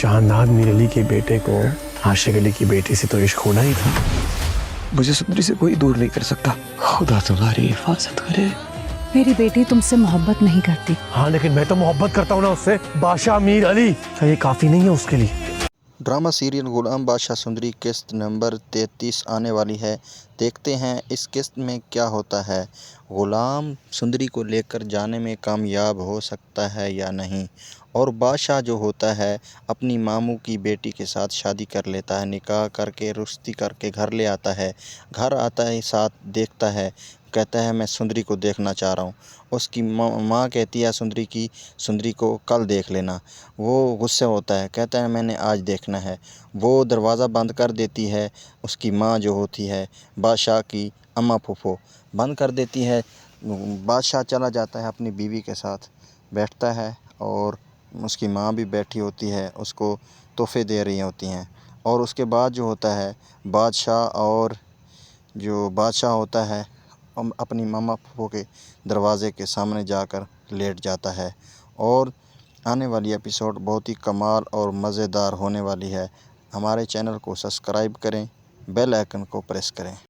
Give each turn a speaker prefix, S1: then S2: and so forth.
S1: जहानार मीर अली के बेटे को आशिक अली की बेटी से तो इश्क होना ही था। मुझे सुंदरी से कोई दूर नहीं कर सकता। खुदा तुम्हारी हिफाजत करे।
S2: मेरी बेटी तुमसे मोहब्बत नहीं करती।
S1: हाँ, लेकिन मैं तो मोहब्बत करता हूँ ना उससे। बादशाह मीर अली, क्या ये काफी नहीं है उसके लिए?
S3: ड्रामा सीरियल गुलाम बादशाह सुंदरी किस्त नंबर 33 आने वाली है। देखते हैं इस किस्त में क्या होता है। गुलाम सुंदरी को लेकर जाने में कामयाब हो सकता है या नहीं। और बादशाह जो होता है अपनी मामू की बेटी के साथ शादी कर लेता है, निकाह करके रुश्ती करके घर ले आता है। घर आता है, साथ देखता है, कहता है मैं सुंदरी को देखना चाह रहा हूँ। उसकी माँ कहती है सुंदरी को कल देख लेना। वो गुस्से होता है, कहता है मैंने आज देखना है। वो दरवाज़ा बंद कर देती है। उसकी माँ जो होती है बादशाह की अम्मा फूफो बंद कर देती है। बादशाह चला जाता है अपनी बीवी के साथ, बैठता है और उसकी माँ भी बैठी होती है, उसको तोहफे दे रही होती हैं। और उसके बाद जो होता है बादशाह होता है अपनी मामा फूफो के दरवाज़े के सामने जाकर लेट जाता है। और आने वाली एपिसोड बहुत ही कमाल और मज़ेदार होने वाली है। हमारे चैनल को सब्सक्राइब करें, बेल आइकन को प्रेस करें।